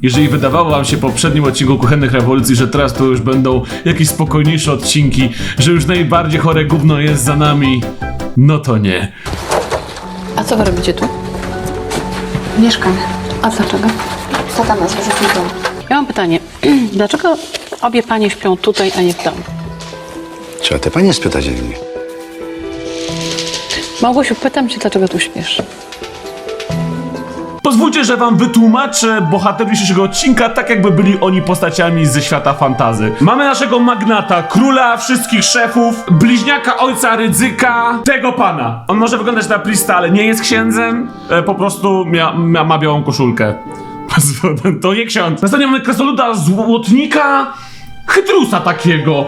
Jeżeli wydawało wam się po poprzednim odcinku Kuchennych Rewolucji, że teraz to już będą jakieś spokojniejsze odcinki, że już najbardziej chore gówno jest za nami, no to nie. A co wy robicie tu? Mieszkam. A dlaczego? Co tam nas już w domu? Ja mam pytanie. Dlaczego obie panie śpią tutaj, a nie w domu? Trzeba te panie spytać, jak nie. Małgosiu, pytam cię, dlaczego tu śpisz? Pozwólcie, że wam wytłumaczę bohaterów dzisiejszego odcinka, tak jakby byli oni postaciami ze świata fantazy. Mamy naszego magnata, króla wszystkich szefów, bliźniaka ojca Rydzyka, tego pana. On może wyglądać na prista, ale nie jest księdzem, po prostu ma białą koszulkę. To nie ksiądz. Następnie mamy krasnoluda złotnika, chytrusa takiego.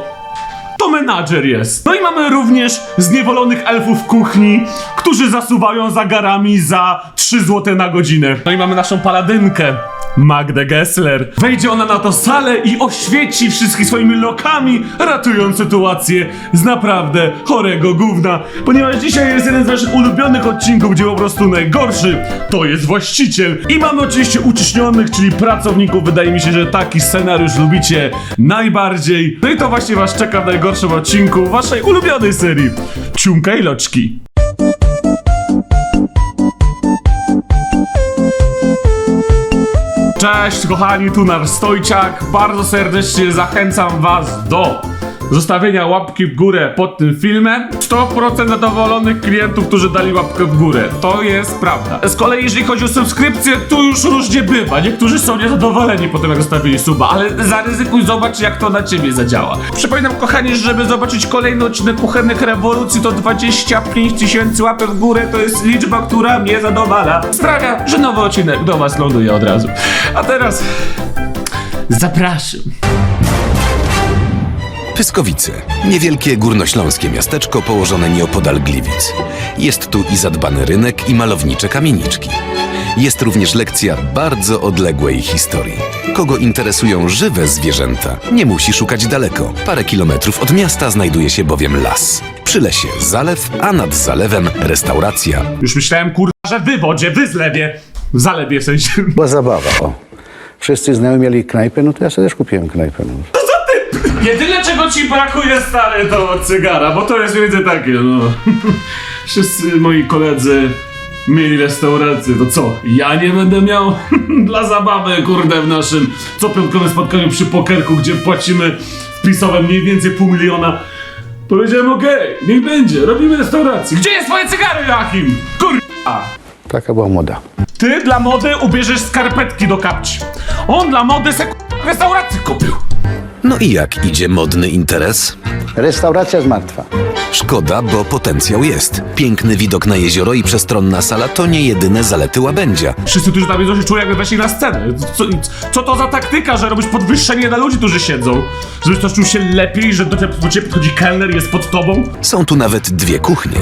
To menadżer jest. No i mamy również zniewolonych elfów w kuchni, którzy zasuwają za garami za 3 zł na godzinę. No i mamy naszą paladynkę, Magdę Gessler. Wejdzie ona na tę salę i oświeci wszystkich swoimi lokami, ratując sytuację z naprawdę chorego gówna. Ponieważ dzisiaj jest jeden z naszych ulubionych odcinków, gdzie po prostu najgorszy to jest właściciel. I mamy oczywiście uciśnionych, czyli pracowników. Wydaje mi się, że taki scenariusz lubicie najbardziej. No i to właśnie was czeka w najgorszym odcinku waszej ulubionej serii Ciumka i Loczki. Cześć kochani, tu nasz Stojciak. Bardzo serdecznie zachęcam was do zostawienia łapki w górę pod tym filmem. 100% zadowolonych klientów, którzy dali łapkę w górę. To jest prawda. Z kolei jeżeli chodzi o subskrypcję, tu już różnie bywa. Niektórzy są niezadowoleni po tym, jak zostawili suba, ale zaryzykuj, zobacz, jak to na ciebie zadziała. Przypominam kochani, żeby zobaczyć kolejny odcinek Kuchennych Rewolucji, to 25 000 łapek w górę. To jest liczba, która mnie zadowala. Sprawia, że nowy odcinek do was ląduje od razu. A teraz zapraszam. Pyskowice. Niewielkie górnośląskie miasteczko położone nieopodal Gliwic. Jest tu i zadbany rynek, i malownicze kamieniczki. Jest również lekcja bardzo odległej historii. Kogo interesują żywe zwierzęta, nie musi szukać daleko. Parę kilometrów od miasta znajduje się bowiem las. Przy lesie zalew, a nad zalewem restauracja. Już myślałem, kurwa, że wy wodzie, wy zlewie. W zalewie w sensie. Była zabawa, o. Wszyscy znajomi mieli knajpę, no to ja sobie też kupiłem knajpę. No. Jedyne czego ci brakuje, stary, to cygara, bo to jest więcej takie, no. Wszyscy moi koledzy mieli restaurację, to co? Ja nie będę miał? Dla zabawy, kurde, w naszym copiątkowym spotkaniu przy pokerku, gdzie płacimy wpisowe mniej więcej 500 000. Powiedziałem, okej, niech będzie, robimy restaurację. Gdzie jest twoje cygaro, Joachim? Kurwa! Taka była moda. Ty dla mody ubierzesz skarpetki do kapci. On dla mody se restaurację kupił. No i jak idzie modny interes? Restauracja jest martwa. Szkoda, bo potencjał jest. Piękny widok na jezioro i przestronna sala to nie jedyne zalety łabędzia. Wszyscy, którzy tam jedzą, się czują, jakby weszli na scenę. Co to za taktyka, że robisz podwyższenie dla ludzi, którzy siedzą? Żebyś to czuł się lepiej, że do ciebie podchodzi kelner i jest pod tobą? Są tu nawet 2 kuchnie.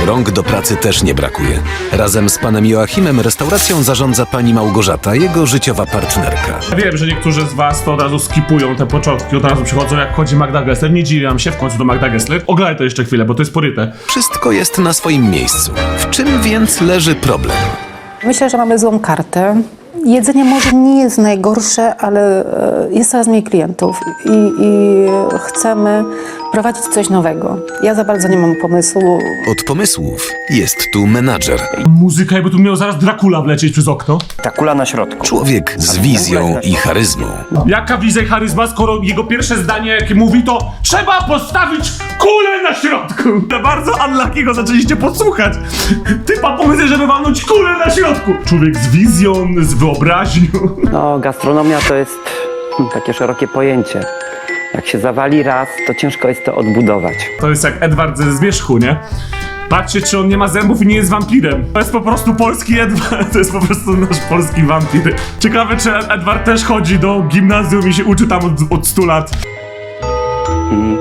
Rąk do pracy też nie brakuje. Razem z panem Joachimem restauracją zarządza pani Małgorzata, jego życiowa partnerka. Wiem, że niektórzy z was to od razu skipują te początki, od razu przychodzą, jak chodzi Magda Gessler. Nie dziwiam się, w końcu to Magda Gessler. Oglądaj to jeszcze chwilę, bo to jest poryte. Wszystko jest na swoim miejscu. W czym więc leży problem? Myślę, że mamy złą kartę. Jedzenie może nie jest najgorsze, ale jest coraz mniej klientów i chcemy prowadzić coś nowego. Ja za bardzo nie mam pomysłu. Od pomysłów jest tu menadżer. Muzyka, jakby tu miał zaraz Dracula wlecieć przez okno. Ta kula na środku. Człowiek z wizją i charyzmą. Jaka wizja i charyzma, skoro jego pierwsze zdanie, jakie mówi, to trzeba postawić kulę na środku. To bardzo unlucky'ego zaczęliście podsłuchać. Typa pomysł, żeby walnąć kulę na środku. Człowiek z wizją, z wyobraźnią. No, gastronomia to jest takie szerokie pojęcie. Jak się zawali raz, to ciężko jest to odbudować. To jest jak Edward ze Zwierzchu, nie? Patrzcie, czy on nie ma zębów i nie jest wampirem. To jest po prostu polski Edward, to jest po prostu nasz polski wampir. Ciekawe, czy Edward też chodzi do gimnazjum i się uczy tam od 100 lat. I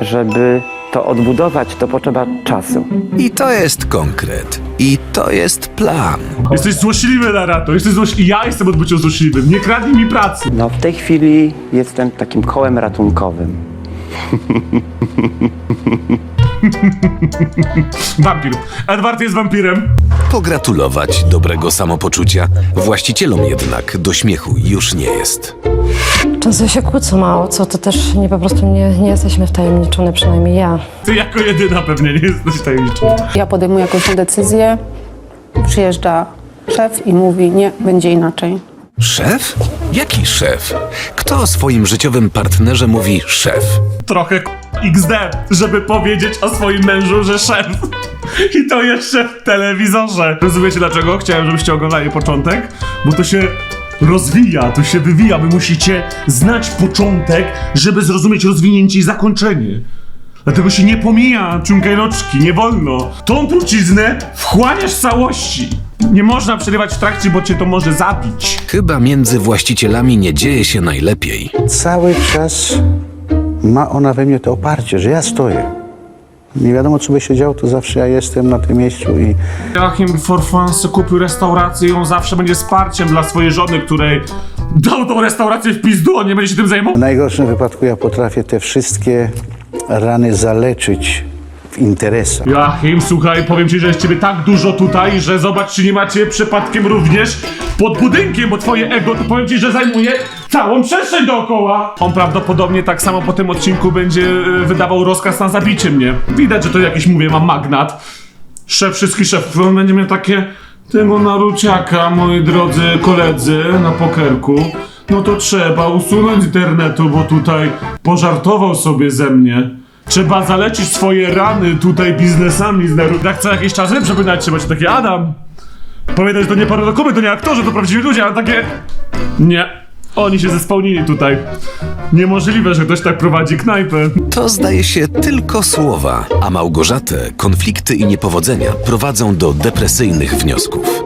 żeby to odbudować, to potrzeba czasu. I to jest konkret. I to jest plan. Jesteś złośliwy, Larato, jesteś złośliwy. Ja jestem od bycia złośliwym. Nie kradnij mi pracy. No, w tej chwili jestem takim kołem ratunkowym. Wampir. Edward jest wampirem. Pogratulować dobrego samopoczucia. Właścicielom jednak do śmiechu już nie jest. Często się kłócą, a o co to też po prostu nie jesteśmy wtajemniczone, przynajmniej ja. Ty jako jedyna pewnie nie jesteś tajemniczą. Ja podejmuję jakąś decyzję, przyjeżdża szef i mówi, nie, będzie inaczej. Szef? Jaki szef? Kto o swoim życiowym partnerze mówi szef? Trochę XD, żeby powiedzieć o swoim mężu, że szef. I to jeszcze w telewizorze. Rozumiecie dlaczego? Chciałem, żebyście oglądali początek, bo to się rozwija, to się wywija. Wy musicie znać początek, żeby zrozumieć rozwinięcie i zakończenie. Dlatego się nie pomija ciunkajloczki, nie wolno. Tą truciznę wchłaniasz w całości. Nie można przerywać w trakcie, bo cię to może zabić. Chyba między właścicielami nie dzieje się najlepiej. Cały czas ma ona we mnie to oparcie, że ja stoję. Nie wiadomo, co by się działo, to zawsze ja jestem na tym miejscu i Joachim Forfans kupił restaurację i on zawsze będzie wsparciem dla swojej żony, której dał tą restaurację w pizdu, on nie będzie się tym zajmował. w najgorszym wypadku ja potrafię te wszystkie rany zaleczyć w interesach. Joachim, słuchaj, powiem ci, że jest ciebie tak dużo tutaj, że zobacz, czy nie macie przypadkiem również pod budynkiem, bo twoje ego, to powiem ci, że zajmuje całą przestrzeń dookoła. On prawdopodobnie tak samo po tym odcinku będzie wydawał rozkaz na zabicie mnie. Widać, że to jakiś, mówię, mam magnat. Szef wszystkich szefów, on będzie miał takie tego naruciaka, moi drodzy koledzy, na pokerku. No to trzeba usunąć z internetu, bo tutaj pożartował sobie ze mnie. Trzeba zalecić swoje rany tutaj biznesami z naród. Jak co jakiś czas przypominać trzeba ci takie Adam. Pamiętaj, że to nie paradokumy, to nie aktorzy, to prawdziwi ludzie, ale takie... Nie. Oni się zespełnili tutaj. Niemożliwe, że ktoś tak prowadzi knajpę. To zdaje się tylko słowa, a Małgorzatę konflikty i niepowodzenia prowadzą do depresyjnych wniosków.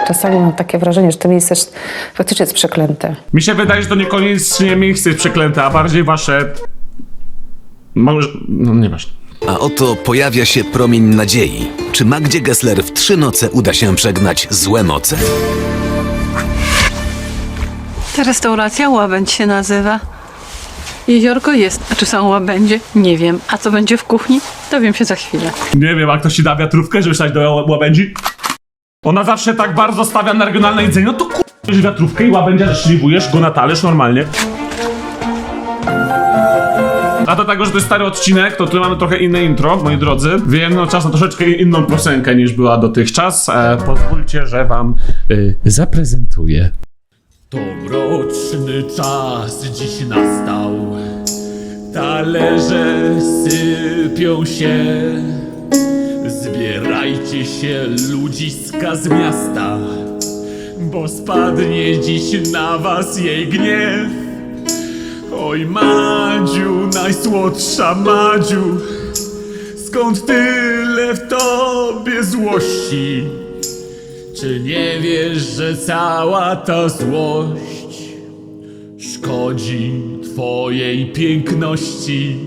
Czasami mam takie wrażenie, że to miejsce faktycznie jest przeklęte. Mi się wydaje, że to niekoniecznie miejsce jest przeklęte, a bardziej wasze... Może... No nieważne. A oto pojawia się promień nadziei. Czy Magdzie Gessler w 3 noce uda się przegnać złe moce? Ta restauracja Łabędź się nazywa. Jeziorko jest. A czy są łabędzie? Nie wiem. A co będzie w kuchni? Dowiem się za chwilę. Nie wiem, a ktoś ci da wiatrówkę, żeby stać do łabędzi? Ona zawsze tak bardzo stawia na regionalne jedzenie, no to bierz wiatrówkę i łabędzia szliwujesz go na talerz normalnie. A do tego, że to jest stary odcinek, to tu mamy trochę inne intro, moi drodzy, więc no czas na troszeczkę inną piosenkę niż była dotychczas. Pozwólcie, że wam zaprezentuję. To mroczny czas dziś nastał, talerze sypią się. Zbierajcie się, ludziska z miasta, bo spadnie dziś na was jej gniew. Oj Madziu, najsłodsza Madziu, skąd tyle w tobie złości? Czy nie wiesz, że cała ta złość szkodzi twojej piękności?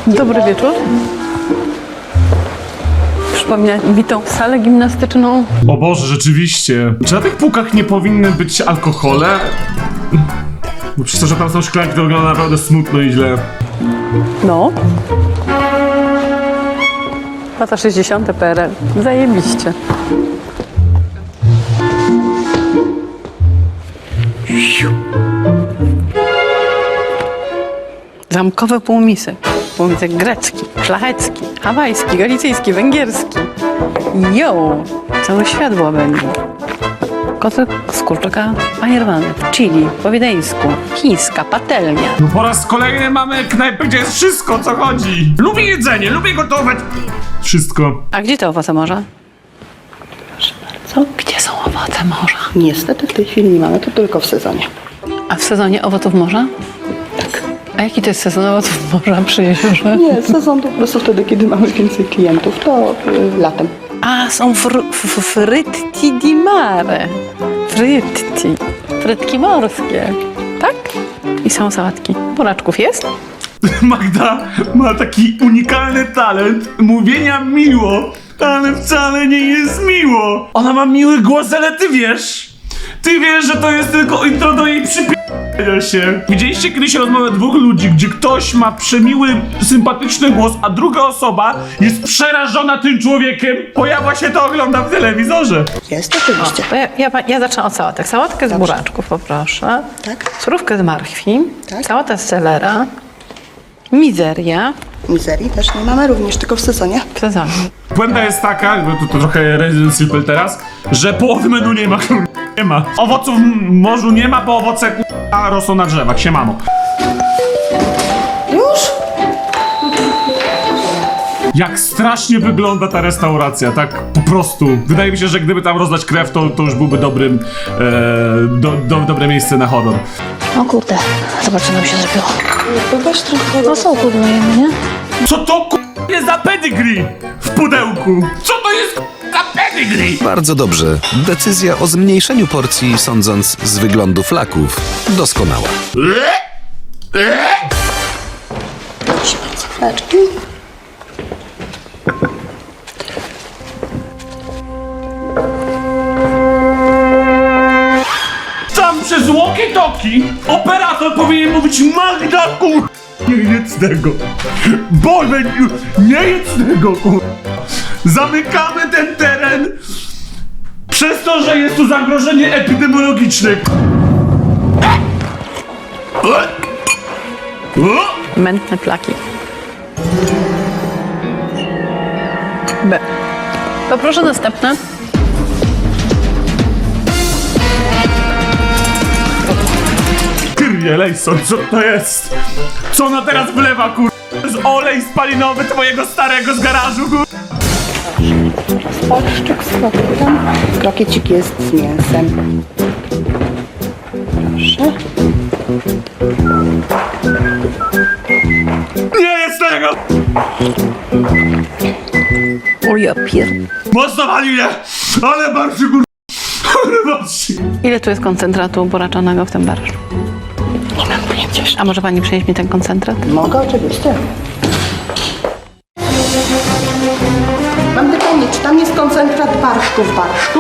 Dobry wieczór. Przypomina mi tą salę gimnastyczną. O Boże, rzeczywiście. Czy na tych półkach nie powinny być alkohole? Bo przez to, że tam są szklanki, to wygląda naprawdę smutno i źle. No. Lata 60. PRL. Zajebiście. Zamkowe półmisy. Półmisek grecki, szlachecki, hawajski, galicyjski, węgierski. Jo! Cały świat łabędzi. Kotlet z kurczaka panierowany w chili, po wiedeńsku, chińska patelnia. No po raz kolejny mamy knajpę, gdzie jest wszystko, co chodzi. Lubię jedzenie, lubię gotować. Wszystko. A gdzie te owoce morza? Proszę bardzo. Gdzie są owoce morza? Niestety w tej chwili nie mamy, to tylko w sezonie. A w sezonie owoców morza? Tak. A jaki to jest sezon owoców morza przy jeziorze? Nie, sezon to po prostu wtedy, kiedy mamy więcej klientów, to latem. A, są fritti di mare. Fritti. Frytki morskie. Tak? I są sałatki. Buraczków jest? Magda ma taki unikalny talent mówienia miło. Ale wcale nie jest miło. Ona ma miły głos, ale ty wiesz, że to jest tylko intro do jej przypierdolenia się. Widzieliście kiedyś rozmowę dwóch ludzi, gdzie ktoś ma przemiły, sympatyczny głos, a druga osoba jest przerażona tym człowiekiem? Bo ja właśnie to oglądam w telewizorze. Jest oczywiście. To ja zacznę od sałatek. Sałatkę z buraczków poproszę. Tak. Surówkę z marchwi. Tak. Sałatę z selera. Mizeria Mizerii też nie mamy, również tylko w sezonie. w sezonie. Puenta jest taka, jakby to trochę Resident Evil teraz, że połowy menu nie ma, nie ma. Owoców w morzu nie ma, bo owoce rosną na drzewach, siemano. Już? Jak strasznie wygląda ta restauracja, tak po prostu. Wydaje mi się, że gdyby tam rozlać krew, to już byłby dobre miejsce na horror. O kurde, zobacz co nam się zrobiło. Weź trochę. No są kudlejemy, nie? Co to jest za pedigree w pudełku? Co to jest za pedigree? Bardzo dobrze. Decyzja o zmniejszeniu porcji, sądząc z wyglądu flaków, doskonała. Proszę bardzo, fleczki. Tam przez walkie-talkie operator powinien mówić Magda, nie jedz tego. Boże, nie jedz tego, Zamykamy ten teren przez to, że jest tu zagrożenie epidemiologiczne. Mętne plaki. B. Poproszę następne. Kyrie Lejson, co to jest? Co ona teraz wlewa, To jest olej spalinowy twojego starego z garażu, Barszczyk z krokiem. Krokiecik jest z mięsem. Proszę. Nie jest tego! O ja pier... Mocno wali mnie! Ale barszy, Ale barszy! Ile tu jest koncentratu buraczonego w tym barszczu? Nie mam pojęcia. A może pani przynieść mi ten koncentrat? Mogę, oczywiście. Mam pytanie, czy tam jest koncentrat barszczu w barszczu?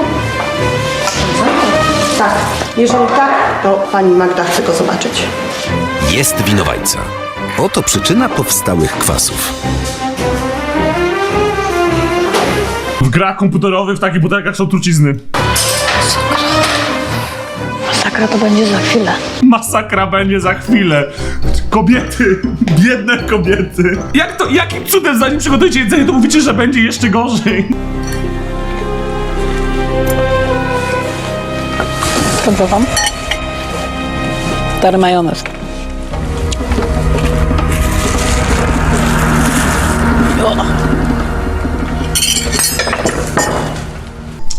Tak. Jeżeli tak, to pani Magda chce go zobaczyć. Jest winowajca. Oto przyczyna powstałych kwasów. W grach komputerowych w takich butelkach są trucizny. Masakra to będzie za chwilę. Masakra będzie za chwilę. Kobiety, biedne kobiety. Jakim cudem zanim przygotujecie jedzenie, to mówicie, że będzie jeszcze gorzej? Sprawdzę wam. Stary majonez.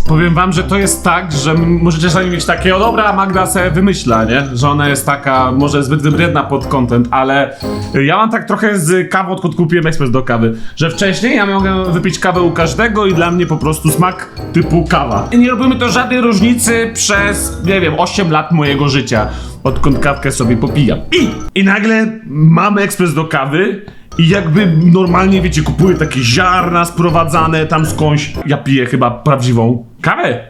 Powiem wam, że to jest tak, że możecie czasami mieć takie, o dobra, Magda se wymyśla, nie? Że ona jest taka, może zbyt wybredna pod content, ale ja mam tak trochę z kawą, odkąd kupiłem ekspres do kawy, że wcześniej ja mogę wypić kawę u każdego i dla mnie po prostu smak typu kawa. I nie robimy to żadnej różnicy przez, nie wiem, 8 lat mojego życia, odkąd kawkę sobie popijam. I nagle mamy ekspres do kawy i jakby normalnie, wiecie, kupuję takie ziarna sprowadzane tam skądś. Ja piję chyba prawdziwą kawę.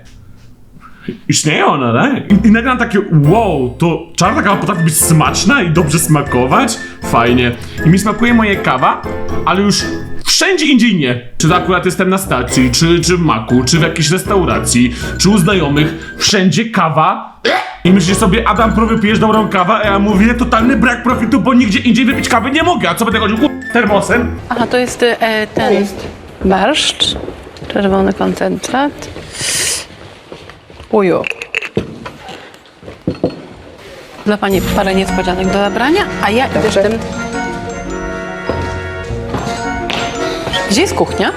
Istnieje ona, tak? I nagle mam takie, wow, to czarna kawa potrafi być smaczna i dobrze smakować? Fajnie. I mi smakuje moja kawa, ale już wszędzie indziej nie. Czy to akurat jestem na stacji, czy w maku, czy w jakiejś restauracji, czy u znajomych. Wszędzie kawa. I myślisz sobie, Adam, wypijesz dobrą kawę, a ja mówię, totalny brak profitu, bo nigdzie indziej wypić kawy nie mogę. A co będę chodził termosem? Aha, to jest ten barszcz. Czerwony koncentrat. Uju. Dla pani parę niespodzianek do zabrania, a ja idę z tym... Gdzie jest kuchnia?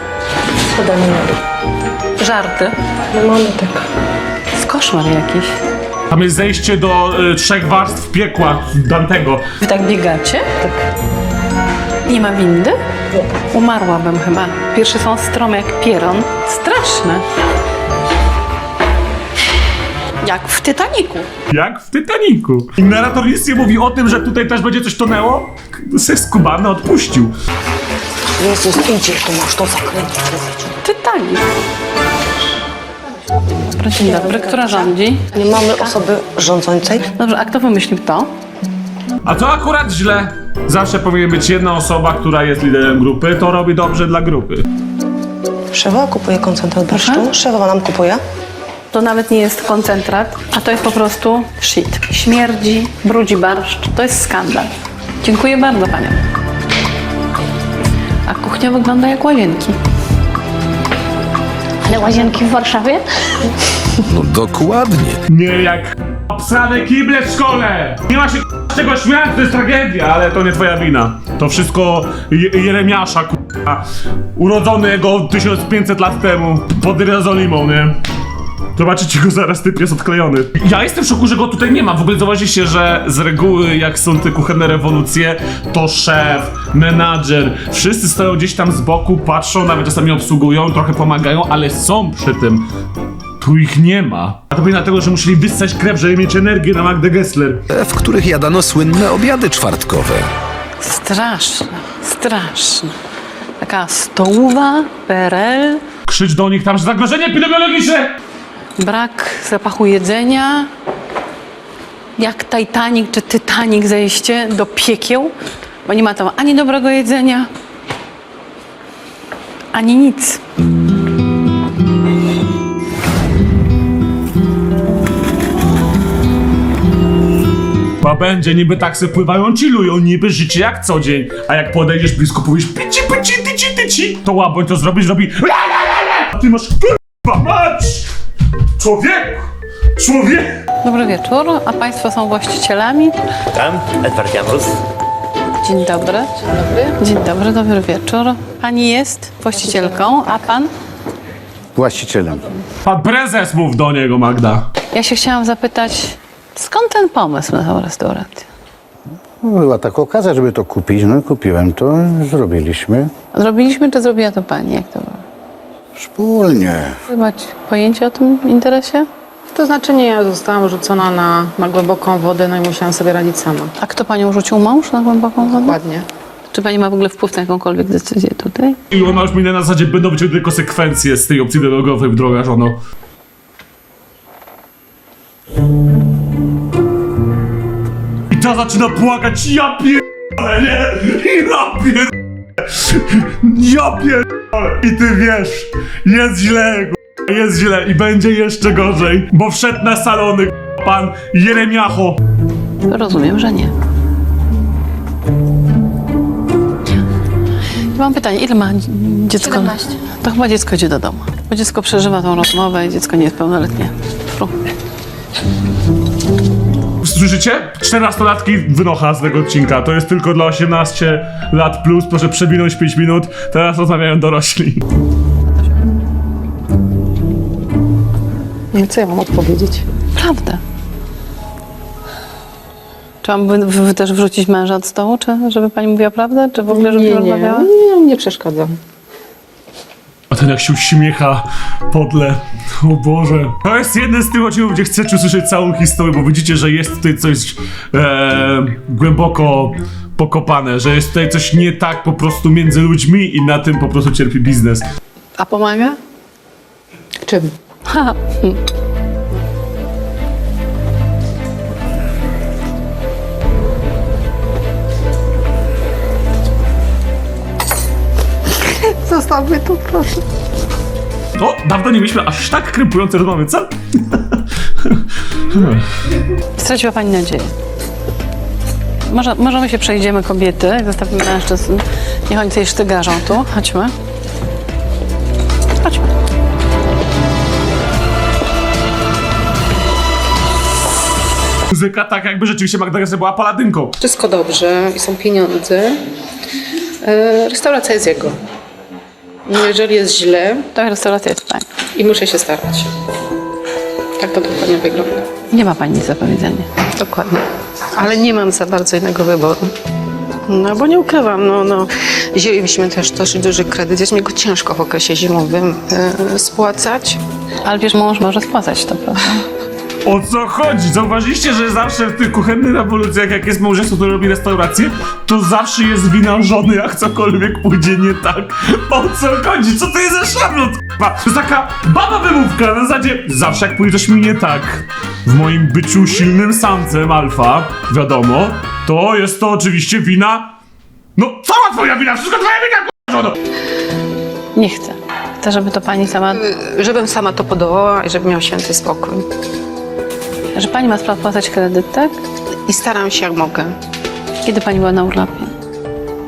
Podamy na dół. Żarty. No mamy tak. Jest koszmar jakiś. Tam jest zejście do 3 warstw piekła Dantego. Wy tak biegacie? Tak. Nie ma windy? Nie. Umarłabym chyba. Pierwsze są strome jak pieron. Straszne. Jak w Titaniku. Jak w Titaniku. I narrator nic nie mówi o tym, że tutaj też będzie coś tonęło. Se skubany odpuścił. Jezus, idzie, tu masz to zakręcić. Titanic. Dobra, dzień dobry. Która rządzi? Nie mamy osoby rządzącej. Dobrze, a kto wymyślił to? A to akurat źle. Zawsze powinien być jedna osoba, która jest liderem grupy, to robi dobrze dla grupy. Szewa kupuje koncentrat barszczu. Aha. Szewa nam kupuje. To nawet nie jest koncentrat, a to jest po prostu shit. Śmierdzi, brudzi barszcz. To jest skandal. Dziękuję bardzo paniom. A kuchnia wygląda jak łazienki. Ale łazienki w Warszawie? No dokładnie. Nie jak obsane kible w szkole! Nie ma się z czego śmiać, to jest tragedia, ale to nie twoja wina. To wszystko Jeremiasza, urodzonego 1500 lat temu pod Jerozolimą, nie? Zobaczycie go zaraz, typ jest odklejony. Ja jestem w szoku, że go tutaj nie ma. W ogóle zauważyliście, że z reguły jak są te kuchenne rewolucje, to szef, menadżer, wszyscy stoją gdzieś tam z boku, patrzą, nawet czasami obsługują, trochę pomagają, ale są przy tym. Tu ich nie ma. A to pewnie dlatego, że musieli wyssać krew, żeby mieć energię na Magdę Gessler. W których jadano słynne obiady czwartkowe. Straszne, straszne. Taka stołowa, PRL, Krzycz do nich tam, że zagrożenie epidemiologiczne! brak zapachu jedzenia, jak Titanic czy Titanic zejście do piekieł, bo nie ma tam ani dobrego jedzenia, ani nic. Chyba będzie, niby tak se pływają, chillują, niby życie jak co dzień. A jak podejdziesz blisko, powiesz pyci, pyci, tyci, tyci, to łaboń to zrobisz, robi la, la, la, la. A ty masz k***a mać! Człowieku! Człowiek! Dobry wieczór, a Państwo są właścicielami? Tam, Edward Janus. Dzień dobry. Dzień dobry, dobry wieczór. Pani jest właścicielką, a Pan? Właścicielem. Pan prezes mów do niego, Magda. Ja się chciałam zapytać, skąd ten pomysł na tą restaurację? Była taka okazja, żeby to kupić, no i kupiłem to, zrobiliśmy Zrobiliśmy, czy zrobiła to Pani? Jak to było? wspólnie. Macie pojęcie o tym interesie? To znaczy nie, ja zostałam rzucona na głęboką wodę, no i musiałam sobie radzić sama. A kto Panią rzucił mąż na głęboką wodę? Ładnie. Czy Pani ma w ogóle wpływ na jakąkolwiek decyzję tutaj? I ona już mi na zasadzie będą wyciągnięte konsekwencje z tej opcji dialogowej, droga żono. I ta zaczyna płakać, ja pierdolę, nie? Ja pierdolę. Ja pierdolę. I ty wiesz, jest źle, jest źle i będzie jeszcze gorzej, bo wszedł na salony pan Jeremiacho. Rozumiem, że nie. Mam pytanie, ile ma dziecko? 17. To chyba dziecko idzie do domu. Bo dziecko przeżywa tą rozmowę i dziecko nie jest pełnoletnie. Fru. Słyszycie? 14-latki wynocha z tego odcinka. To jest tylko dla 18 lat plus. Proszę przewinąć 5 minut. Teraz rozmawiają dorośli. No co ja mam odpowiedzieć? Prawda. Czy mam wy też wrzucić męża od stołu, czy żeby Pani mówiła prawdę? Czy w ogóle, żeby rozmawiała? Nie przeszkadzam. A ten jak się uśmiecha podle. O Boże. To jest jeden z tych odcinków, gdzie chcecie usłyszeć całą historię, bo widzicie, że jest tutaj coś głęboko pokopane, że jest tutaj coś nie tak po prostu między ludźmi i na tym po prostu cierpi biznes. A pomaga? Czym? Ha. Zostawmy to, proszę. O, dawno nie mieliśmy aż tak krępujące rozmowy, co? Straciła Pani nadzieję. Może my się przejdziemy, kobiety, jak zostawimy mężczyzn. Niech oni sobie sztygarzą tu. Chodźmy. Chodźmy. Muzyka tak jakby rzeczywiście Magda Gessler była paladynką. Wszystko dobrze i są pieniądze. Restauracja jest jego. Jeżeli jest źle, To restauracja jest Pani. i muszę się starać. Tak to dokładnie wygląda. Nie ma Pani nic do powiedzenia. Dokładnie. Ale nie mam za bardzo innego wyboru. No bo nie ukrywam, no wzięliśmy też dość duży kredyt, jest mi go ciężko w okresie zimowym spłacać. Ale wiesz, mąż może spłacać to, prawda? O co chodzi? Zauważyliście, że zawsze w tych kuchennych rewolucjach, jak jest małżeństwo, które robi restaurację, to zawsze jest wina żony, jak cokolwiek pójdzie nie tak. O co chodzi? Co to jest za szablot? To jest taka baba wymówka na zasadzie zawsze jak pójdzie coś mi nie tak. W moim byciu silnym samcem alfa, wiadomo, to jest to oczywiście wina... No, cała twoja wina! Wszystko twoja wina, żono! Nie chcę. Chcę, żeby to pani sama... Żebym sama to podołała i żeby miał święty spokój. Że pani ma spłacać kredyt, tak? I staram się jak mogę. Kiedy pani była na urlopie?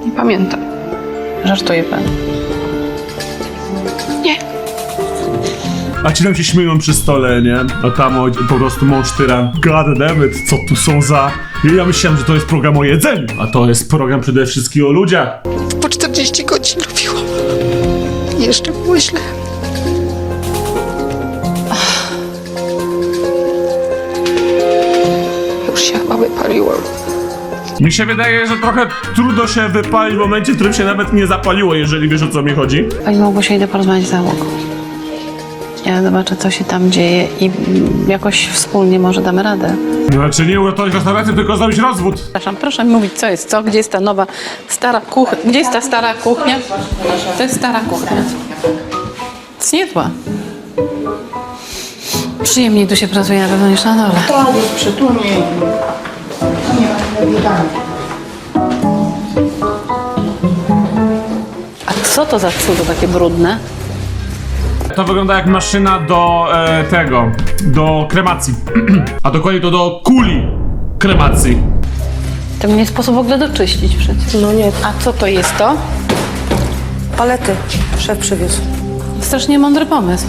Nie pamiętam. Żartuje pani. A ci tam się śmieją przy stole, nie? A tam po prostu mąż tyra. God damn it, co tu są za... Ja myślałem, że to jest program o jedzeniu, a to jest program przede wszystkim o ludziach. Po 40 godzin robiłam. I jeszcze było źle. Już się chyba wypaliłam. Mi się wydaje, że trochę trudno się wypalić w momencie, w którym się nawet nie zapaliło, jeżeli wiesz, o co mi chodzi. Pani Małgosia, idę porozmawiać z załogą. Ja zobaczę, co się tam dzieje i jakoś wspólnie może damy radę. Znaczy nie uratować restaurację, tylko zrobić rozwód. Przepraszam, proszę mi mówić, co jest co, gdzie jest ta nowa, stara kuchnia. Gdzie jest ta stara kuchnia? To jest stara kuchnia. Jest niezła. Przyjemniej tu się pracuje na pewno niż na dole. To jest przytulnie. Nie ma nawijania. A co to za cudo takie brudne? To wygląda jak maszyna do do kremacji. A dokładnie to do kuli kremacji. Tego nie sposób w ogóle doczyścić przecież. No nie. A co to jest to? Palety szef przywiózł. Strasznie mądry pomysł.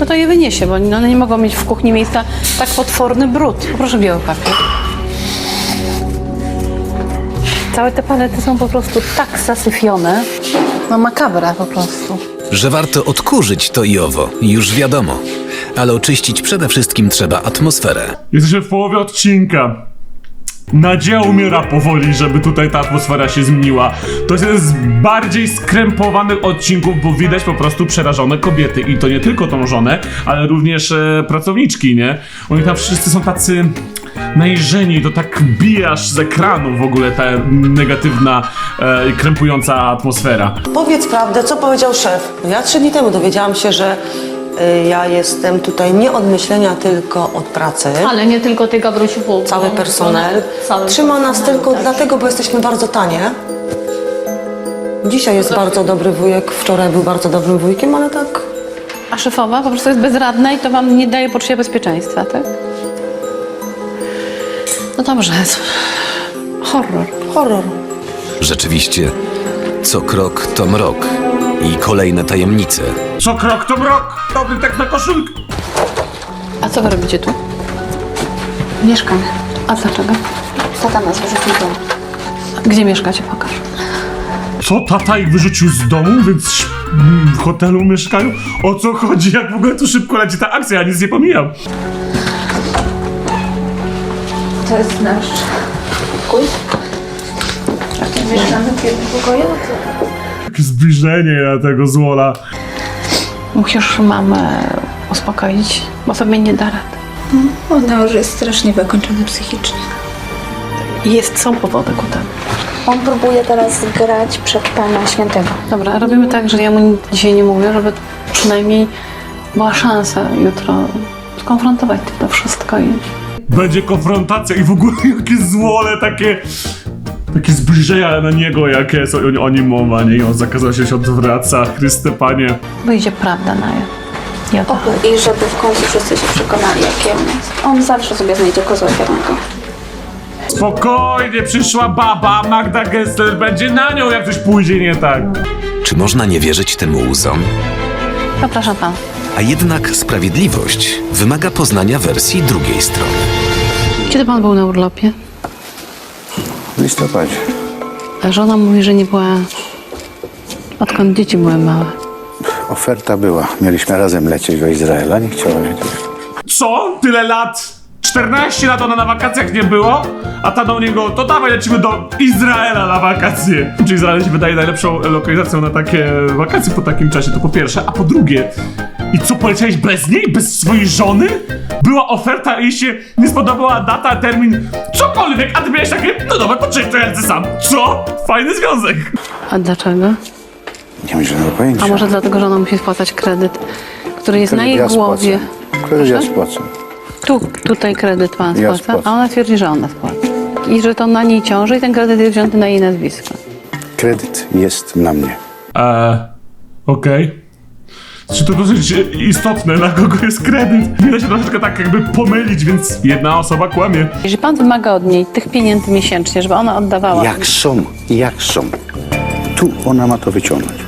To je wyniesie, bo one nie mogą mieć w kuchni miejsca tak potworny brud. Poproszę biały papier. Całe te palety są po prostu tak zasyfione. No makabra po prostu. Że warto odkurzyć to i owo, już wiadomo. Ale oczyścić przede wszystkim trzeba atmosferę. Jesteśmy w połowie odcinka. Nadzieja umiera powoli, żeby tutaj ta atmosfera się zmieniła. To jest jeden z bardziej skrępowanych odcinków, bo widać po prostu przerażone kobiety. I to nie tylko tą żonę, ale również pracowniczki, nie? Oni tam wszyscy są tacy najeżeni, to tak bije aż z ekranu w ogóle ta negatywna, krępująca atmosfera. Powiedz prawdę, co powiedział szef. Ja 3 dni temu dowiedziałam się, że ja jestem tutaj nie od myślenia, tylko od pracy. Ale nie tylko ty, Gabrysiu, bo... Cały personel. Cały Trzyma nas personel, tylko tak. dlatego, bo jesteśmy bardzo tanie. Dzisiaj jest bardzo dobry wujek, wczoraj był bardzo dobrym wujkiem, ale tak... A szefowa po prostu jest bezradna i to wam nie daje poczucia bezpieczeństwa, tak? No dobrze. Horror. Horror. Rzeczywiście, co krok to mrok. I kolejne tajemnice. Co krok to mrok! Dobry tak na koszulkę! A co wy robicie tu? Mieszkam. A dlaczego? Tata nas wyrzucił do domu. Gdzie mieszkacie? Pokaż. Co, tata ich wyrzucił z domu, więc w hotelu mieszkają? O co chodzi? Jak w ogóle tu szybko leci ta akcja? Ja nic nie pomijam. To jest nasz pokój. Mieszkamy w jednym pokoju. Takie zbliżenie na tego złola. Musisz mamę uspokoić, bo sobie nie da rady. Ona już jest strasznie wykończona psychicznie. Są powody ku temu. On próbuje teraz grać przed Pana Świętego. Dobra, robimy tak, że ja mu nic dzisiaj nie mówię, żeby przynajmniej była szansa jutro skonfrontować to wszystko i... Będzie konfrontacja i w ogóle jakie złole, takie zbliżenia na niego, jakie o nim mowa, nie? I on zakazał się odwraca, Chryste Panie. Wyjdzie prawda na ja to. I żeby w końcu wszyscy się przekonali, jaki on jest. On zawsze sobie znajdzie kozła ofiarnego. Spokojnie, przyszła baba, Magda Gessler, będzie na nią, jak coś pójdzie nie tak. Czy można nie wierzyć temu łzom? Zapraszam pan. A jednak sprawiedliwość wymaga poznania wersji drugiej strony. Kiedy pan był na urlopie? W listopadzie. A żona mówi, że nie była... Odkąd dzieci były małe. Oferta była. Mieliśmy razem lecieć do Izraela, nie chciała wiedzieć. Co? Tyle lat? 14 lat ona na wakacjach nie było, a ta do niego, to dawaj lecimy do Izraela na wakacje. Czy Izrael się wydaje najlepszą lokalizacją na takie wakacje po takim czasie, to po pierwsze, a po drugie, i co, poleciałeś bez niej? Bez swojej żony? Była oferta i jej się nie spodobała data, termin, cokolwiek, a ty miałeś takie, no dobra, to cześć, to ja lecę sam. Co? Fajny związek. A dlaczego? Nie mam żadnego pojęcia. A może dlatego, że ona musi spłacać kredyt, który jest na jej Ja głowie. spłacam. Kredyt ja spłacam. Tutaj kredyt pan Ja spłaca, a spłacam. ona twierdzi, że ona spłaca. I że to na niej ciąży i ten kredyt jest wzięty na jej nazwisko. Kredyt jest na mnie. Okej. Czy to dosyć istotne, na kogo jest kredyt? Nie da się troszeczkę tak jakby pomylić, więc jedna osoba kłamie. Jeżeli pan wymaga od niej tych pieniędzy miesięcznie, żeby ona oddawała... Jak są. Tu ona ma to wyciągnąć.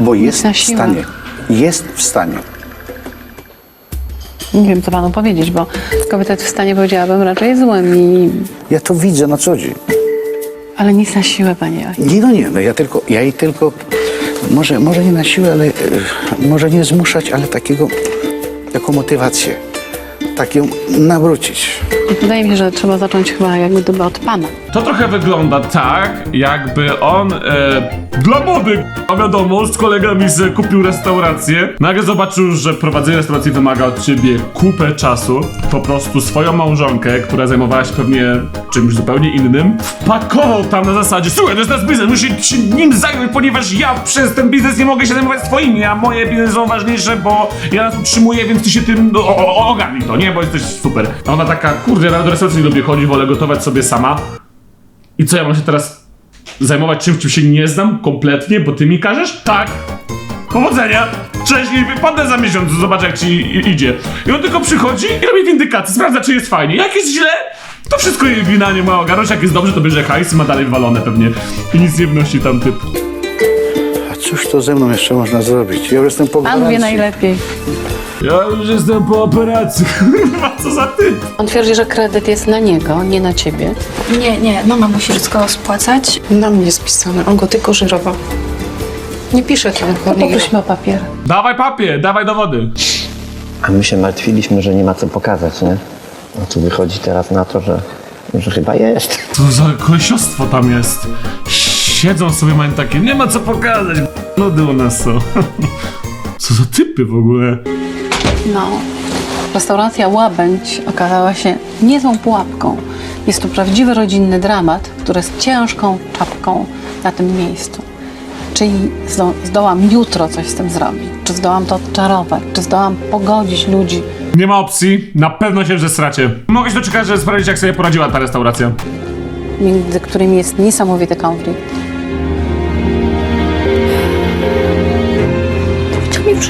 Bo jest na w siłę. stanie. Jest w stanie. Nie wiem, co panu powiedzieć, bo kobieta jest w stanie, powiedziałabym, raczej złym i... Ja to widzę na co dzień. Ale nic na siłę, panie Joachim. Nie, no ja jej tylko, może nie na siłę, ale może nie zmuszać, ale taką motywację, taką nawrócić. Wydaje mi się, że trzeba zacząć chyba jak gdyby od pana. To trochę wygląda tak, jakby on dla mody, a wiadomo, z kolegami sobie kupił restaurację. Nagle zobaczył, że prowadzenie restauracji wymaga od ciebie kupę czasu. Po prostu swoją małżonkę, która zajmowała się pewnie czymś zupełnie innym, wpakował tam na zasadzie: słuchaj, to jest nasz biznes, musisz się nim zająć, ponieważ ja przez ten biznes nie mogę się zajmować swoimi, a moje biznesy są ważniejsze, bo ja nas utrzymuję, więc ty się tym ogarnij to, nie? Bo jesteś super. A ona taka: kurde, ja nawet do restauracji nie lubię chodzić, wolę gotować sobie sama. I co, ja mam się teraz zajmować czymś, czym się nie znam kompletnie, bo ty mi każesz? Tak. Powodzenia. Cześć, i wypadnę za miesiąc, zobacz jak ci idzie. I on tylko przychodzi i robi windykację, sprawdza, czy jest fajnie. Jak jest źle, to wszystko jej wina, nie ma ogarnąć. Jak jest dobrze, to bierze hajs i ma dalej walone pewnie. I nic nie wnosi tam typ. A cóż to ze mną jeszcze można zrobić? Ja już jestem po Pan wie gwarancji. najlepiej. Ja już jestem po operacji, kurwa, co za typ. On twierdzi, że kredyt jest na niego, nie na ciebie. Nie, mama musi wszystko spłacać. Na mnie spisane, on go tylko żyrował. Nie pisze tam Poprosimy o papier. Dawaj papier, dawaj dowody. A my się martwiliśmy, że nie ma co pokazać, nie? No tu wychodzi teraz na to, że chyba jest. Co za kolesiostwo tam jest. Siedzą sobie, mają takie, nie ma co pokazać, nudy u nas są. Co za typy w ogóle. No, restauracja Łabędź okazała się niezłą pułapką. Jest to prawdziwy rodzinny dramat, który jest ciężką czapką na tym miejscu. Czyli zdołam jutro coś z tym zrobić? Czy zdołam to odczarować? Czy zdołam pogodzić ludzi? Nie ma opcji, na pewno się zesracie. Mogę się doczekać, żeby sprawdzić, jak sobie poradziła ta restauracja. Między którymi jest niesamowity konflikt. Powiedział mi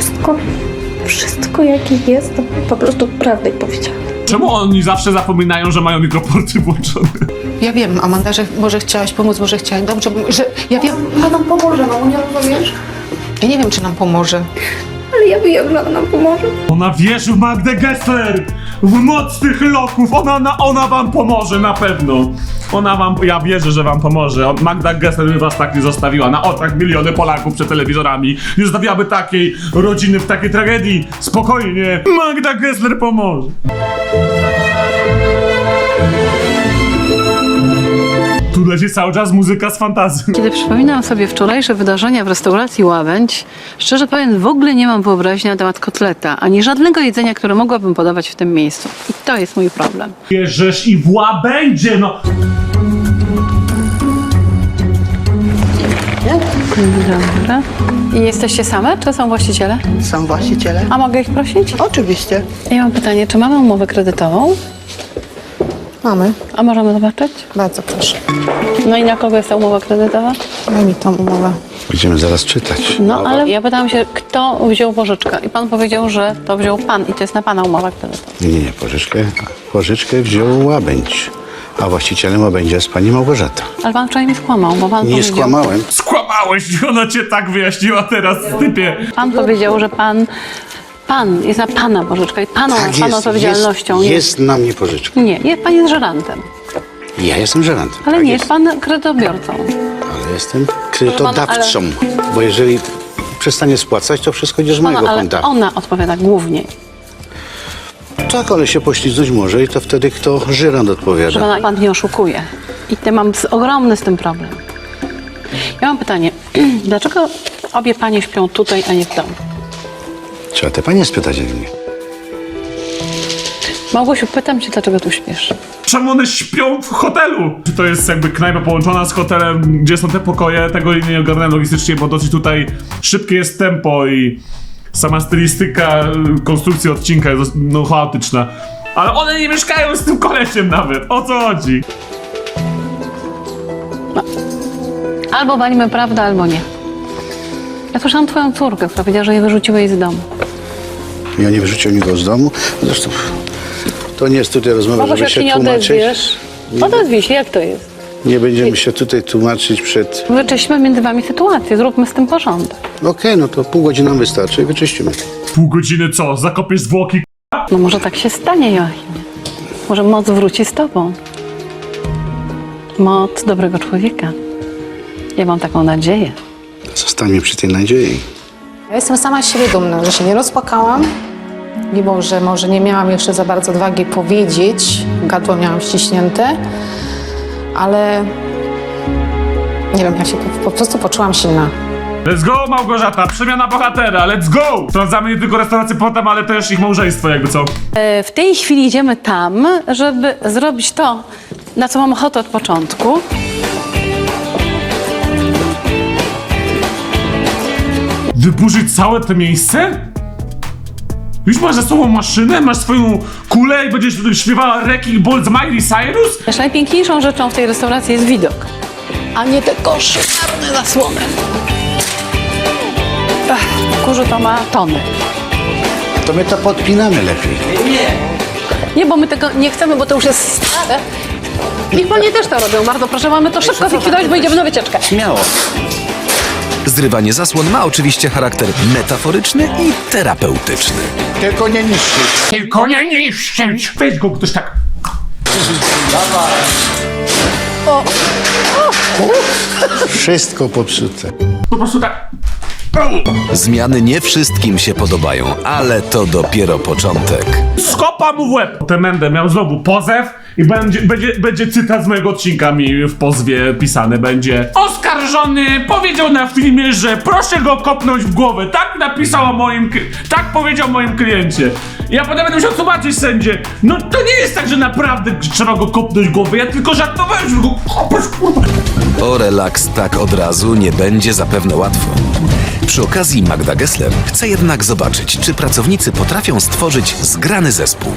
wszystko jakie jest, to po prostu prawdę powiedziała. Czemu oni zawsze zapominają, że mają mikroporty włączone? Ja wiem, Amanda, że może chciałaś pomóc, może chciałaś. Dobrze, że ja wiem. Ona nam pomoże, mamo, nie rozumiesz? Ja nie wiem, czy nam pomoże. Ale ja wiem, że ona nam pomoże. Ona wierzy w Magdę Gessler! W moc tych loków! Ona wam pomoże, na pewno! Ja wierzę, że wam pomoże. Magda Gessler by was tak nie zostawiła. Na oczach miliony Polaków przed telewizorami. Nie zostawiłaby takiej rodziny w takiej tragedii. Spokojnie. Magda Gessler pomoże. Tu leci cały czas muzyka z fantazji. Kiedy przypominam sobie wczorajsze wydarzenia w restauracji Łabędź, szczerze powiem, w ogóle nie mam wyobraźni na temat kotleta, ani żadnego jedzenia, które mogłabym podawać w tym miejscu. I to jest mój problem. Bierzesz i w łabędzie, no! Dobra. I jesteście same, czy są właściciele? Są właściciele. A mogę ich prosić? Oczywiście. Ja mam pytanie, czy mamy umowę kredytową? Mamy. A możemy zobaczyć? Bardzo proszę. No i na kogo jest ta umowa kredytowa? Daj mi tą umowę. Będziemy zaraz czytać. No ale ja pytałam się, kto wziął pożyczkę i pan powiedział, że to wziął pan i to jest na pana umowa kredytowa. Nie, pożyczkę wziął Łabędź, a właścicielem Łabędzia jest pani Małgorzata. Ale pan wczoraj mi skłamał, bo pan Nie powiedział... skłamałem. Skłamałeś, ona cię tak wyjaśniła teraz, typie. Pan powiedział, że pan jest na pana pożyczka i pana odpowiedzialnością. Jest na mnie pożyczka. Nie, pan jest żerantem, Ja jestem żerantem. ale tak nie jest pan kredytobiorcą. Ale jestem kredytodawcą, bo jeżeli przestanie spłacać, to wszystko idzie z mojego Ale konta. ona odpowiada głównie. Tak, ale się poślizgnąć może i to wtedy kto żyrant Proszę odpowiada. pana, pan nie oszukuje. I mam ogromny z tym problem. Ja mam pytanie, dlaczego obie panie śpią tutaj, a nie w domu? Trzeba te panie spytać, jak nie. Małgosiu, pytam cię, dlaczego tu śpisz? Czemu one śpią w hotelu? Czy to jest jakby knajpa połączona z hotelem, gdzie są te pokoje? Tego nie ogarnąłem logistycznie, bo dosyć tutaj szybkie jest tempo i sama stylistyka konstrukcji odcinka jest chaotyczna. Ale one nie mieszkają z tym kolesiem nawet. O co chodzi? Albo walimy prawdę, albo nie. Ja słyszałam twoją córkę, która powiedziała, że je wyrzuciłeś z domu. Ja nie wyrzucił nikogo z domu. Zresztą to nie jest tutaj rozmowa, Małgosiu, żeby jak się się nie tłumaczyć. odezwiesz, odezwij się, jak to jest? Nie będziemy się tutaj tłumaczyć przed... Wyczyśmy między wami sytuację, zróbmy z tym porządek. Okej, no to pół godziny nam wystarczy i wyczyścimy. Pół godziny co? Zakopiesz zwłoki? No może tak się stanie, Joachim. Może moc wróci z tobą. Moc dobrego człowieka. Ja mam taką nadzieję. Zostańmy przy tej nadziei. Ja jestem sama z siebie dumna, że się nie rozpłakałam, mimo że może nie miałam jeszcze za bardzo odwagi powiedzieć, gardło miałam ściśnięte, ale nie wiem, ja się po prostu poczułam silna. Let's go, Małgorzata! Przemiana bohatera, let's go! Sprawdzamy nie tylko restaurację potem, ale też ich małżeństwo, jakby co. W tej chwili idziemy tam, żeby zrobić to, na co mam ochotę od początku. Wyburzyć całe to miejsce? Już masz za sobą maszynę, masz swoją kulę i będziesz tutaj śpiewała Wrecking Ball z Miley Cyrus? Wiesz, najpiękniejszą rzeczą w tej restauracji jest widok, a nie te koszmarne zasłony. Kurzu to ma tony. To my to podpinamy lepiej. Nie, bo my tego nie chcemy, bo to już jest stare. Niech panie też to robią, bardzo proszę, mamy to szybko zlikwidować, bo idziemy na wycieczkę. Śmiało. Zrywanie zasłon ma oczywiście charakter metaforyczny i terapeutyczny. Tylko nie niszczyć. Tylko nie niszczyć! Weź go ktoś tak. Wszystko popsute. Po prostu tak. Zmiany nie wszystkim się podobają, ale to dopiero początek. Skopa mu w łeb! Ten Mendę miał znowu pozew i będzie cytat z mojego odcinka mi w pozwie pisany będzie. Oskarżony powiedział na filmie, że proszę go kopnąć w głowę. Tak napisał o moim... Tak powiedział moim kliencie. Ja potem będę musiał tłumaczyć sędzie. No to nie jest tak, że naprawdę trzeba go kopnąć w głowę. Ja tylko żartowałem, że go kopnąć w głowę. O relaks tak od razu nie będzie zapewne łatwo. Przy okazji Magda Gessler chce jednak zobaczyć, czy pracownicy potrafią stworzyć zgrany zespół.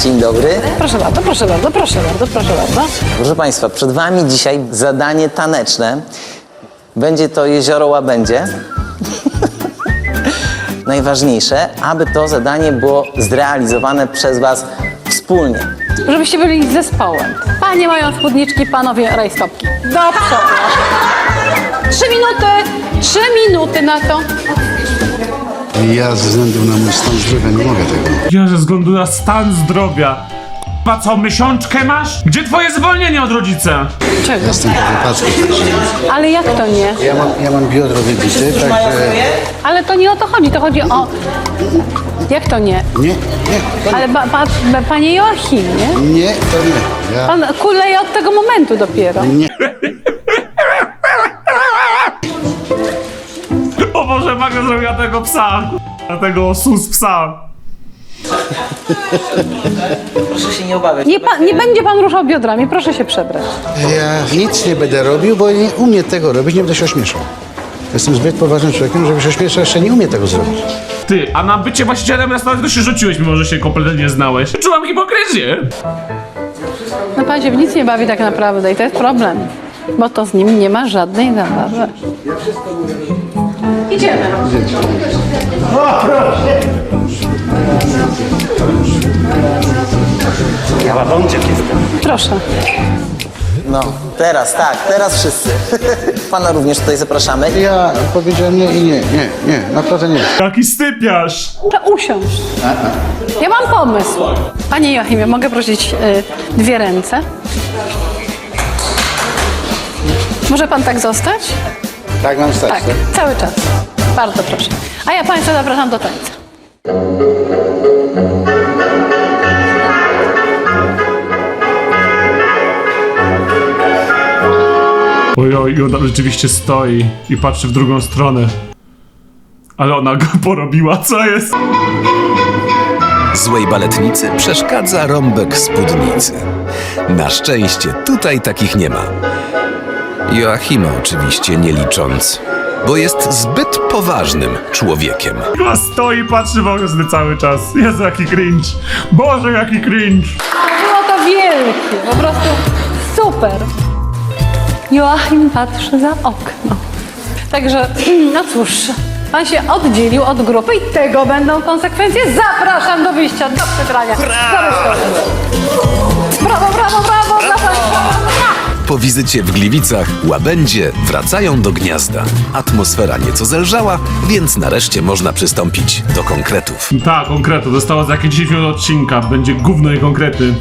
Dzień dobry. Proszę bardzo, proszę bardzo, proszę bardzo, proszę bardzo. Proszę Państwa, przed Wami dzisiaj zadanie taneczne. Będzie to Jezioro Łabędzie. Najważniejsze, aby to zadanie było zrealizowane przez Was wspólnie. Żebyście byli zespołem. Panie mają spódniczki, panowie rajstopki. Do przodu. 3 minuty! 3 minuty na to. Ja ze względu na mój stan zdrowia nie mogę tego. Ja ze względu na stan zdrowia. A co, miesiączkę masz? Gdzie twoje zwolnienie od rodzica? Czego? Jestem po wypadku. Ale jak to nie? Ja mam biodro wybite, także... Ale to nie o to chodzi, to chodzi o... Jak to nie? Nie. Ale panie Joachim, nie? Nie, to nie. Ja... Pan kuleje od tego momentu dopiero. Nie. O Boże, Maga zrobiła tego psa. Tego sus psa. Proszę się nie obawiać. Nie będzie pan ruszał biodrami, proszę się przebrać. Ja nic nie będę robił, bo nie umiem tego robić, nie będę się ośmieszał. Jestem zbyt poważnym człowiekiem, żeby się ośmieszać, jeszcze nie umiem tego zrobić. Ty, a na bycie właścicielem restauracji to się rzuciłeś, mimo że się kompletnie nie znałeś. Czułam hipokryzję. No pan się w nic nie bawi tak naprawdę i to jest problem. Bo to z nim nie ma żadnej zabawy. Idziemy. Ja łabądziek jestem. Proszę. No, teraz, tak, teraz wszyscy. Pana również tutaj zapraszamy. Ja powiedziałem nie i nie, naprawdę nie. Taki stypiarz. To usiąść. Ja mam pomysł. Panie Joachimie, mogę prosić 2 ręce? Może pan tak zostać? Tak mam stać, Tak, cały czas. Bardzo proszę. A ja państwa zapraszam do tańca. Ojoj, i ona rzeczywiście stoi i patrzy w drugą stronę. Ale ona go porobiła, co jest? Złej baletnicy przeszkadza rąbek spódnicy. Na szczęście tutaj takich nie ma. Joachima oczywiście nie licząc, bo jest zbyt poważnym człowiekiem. Ona stoi i patrzy w okno cały czas. Jezu, jaki cringe. Boże, jaki cringe. Było to wielkie, po prostu super. Joachim patrzy za okno. Także, no cóż, pan się oddzielił od grupy i tego będą konsekwencje. Zapraszam do wyjścia, do przebrania. Brawo, brawo, brawo, brawo. Po wizycie w Gliwicach łabędzie wracają do gniazda. Atmosfera nieco zelżała, więc nareszcie można przystąpić do konkretów. Tak, konkretu. Zostało za jakieś 10 minut odcinka. Będzie gówno i konkrety.